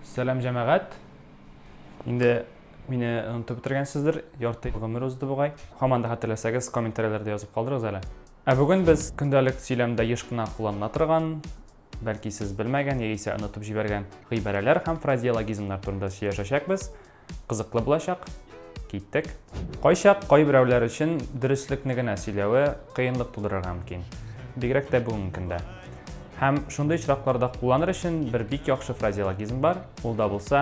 Selam cemaat. Indi meni unutib o'tirgansizdir. Yorti g'umir o'zdi buğay. Hamanda xatirlasangiz kommentariylarda yozib qoldirasiz hali. Bugun biz kundalik söylemda yishqina qo'llanila turgan, balki siz bilmagan yoki unutib jibergan g'ibaralar ham frazeologizmlar turida so'zlashacakmiz. Qiziqli bo'lacaq. Ketdik. Qo'yshaq qo'y birovlar uchun durustlikni söylewi qiyinlik tug'dirarga mumkin. Bigrak da bu mumkinda. Hem shunday uchraqlarda qo'llanir uchun bir bik yaxshi frazeologizm bor. Ul da bo'lsa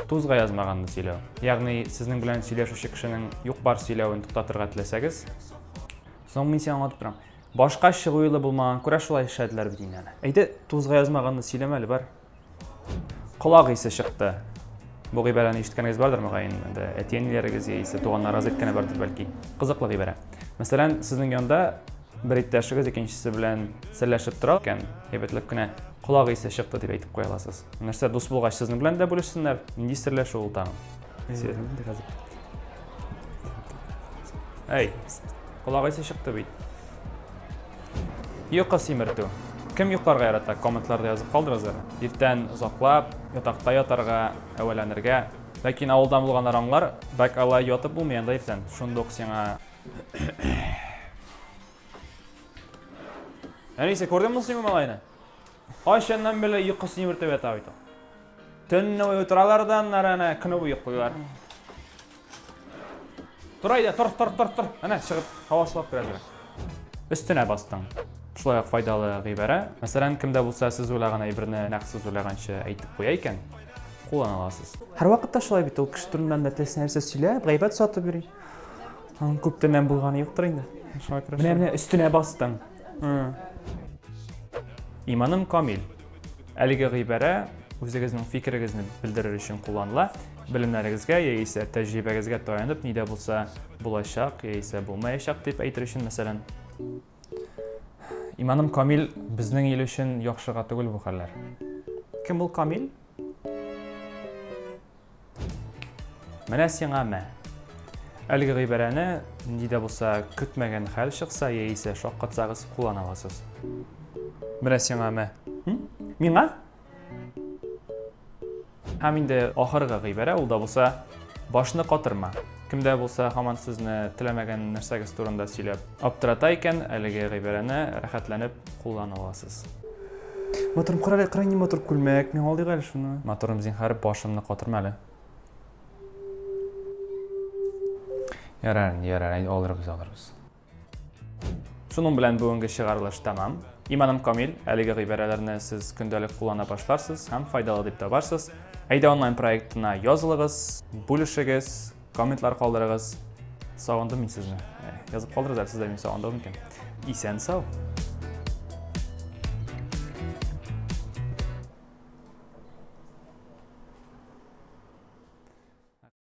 tuzga yozmaganni söylew. Ya'ni sizning bilan söylashuvchi kishining yuqori söylewini to'xtatirga tilasangiz, so'ng men size anlatib beraman. Boshqa shig'oyli bo'lmagan ko'ra shulay ishlatlar deyinadi. Ayda tuzga yozmaganni söylemali bor. Quloq esa chiqdi. Bu g'ibarani eshitganingiz bordir ma'yin. Endi aytganlaringiz esa to'g'onlaringiz aytgani bordir balki. Qiziqli g'ibara. Masalan, sizning yonda bir ittashig'iz ikkinchisi bilan sirlashib turarkan, hebatlikgina qulog'i esa chiqdi deb aytib qo'ya olasiz. Narsa do'st bo'lgach sizni bilan da bo'lishsinlar. Endi sirlashuv o'tamiz. Hey, qulog'i esa chiqdi bit. Yo'q simirtu. Kim yuqoriga yaratdi? Kommentlarda yozib qoldiringizlar. Ertan uzoqlab yotoqda yotarga, avalanirga, lekin avuldan bo'lganlar anglar, bak Allah yotib bo'lmayanda ertan. Shundoq senga Neyse, gördün mü seni malayını? Ayşenden beri yıkısını yürütüp yatağıydı. Tünne uyuturalardan narana kınıbı yıkıyorlar. Dur ayda, dur. Ana çıkıp havası bak biraz. Üstüne bastın. Şulay faydalı g'ibara. Masalan, kimda bo'lsa siz o'ylagan aybirni naqsiz o'ylagancha aytib qo'yay ekan, qo'llana olasiz. Har vaqtda shulay bit, u kishi turundan da tez narsa söylab, g'iybat sotib yuring. Ko'pdan bo'lgani yo'qdir endi. Mana üstüne bastın. İmanım kamil. Әлеге g'ibara o'zingizning fikringizni bildirish uchun qo'llanila. Bilimlaringizga yoki tajribangizga tayanib, nida bo'lsa bo'lajaq yoki bo'lmayajaq deb aytish uchun masalan İmanım kamil bizning il uchun yaxshiga tugul bu hollar. Kim bu kamil? Mana senga ma. Әлеге g'ibarani nida bo'lsa kutmagan hal chiqsa yoki shoqqatsangiz qo'llana olasiz. Mana senga ma. Menga? Ham endi oxirgi g'ibara u da bo'lsa boshni qotirma. Kimda bo'lsa hamon sizni tilamagan narsangiz turida söylab, obtirata ekan, әлеге g'ibarani rahatlanib qo'llana olasiz. Motorim qarang, motor kulmak, men oldiga hali shuni. Motorim zinhar boshimni qotirmali. Yarar, oldirib. Şunun bilan bugungi shigarlash tamam. İmanım kamil, әлеге g'ibaralarni siz kundalik qo'llana boshlarsiz, ham foydali deb toparsiz. Ayda onlayn proyektini yozilgiz, bo'lishingiz, kommentlar qoldirasiz. Sog'indim men sizni. Yozib qoldiringizlar, sizlar men sog'indim ekan. Esen sog'.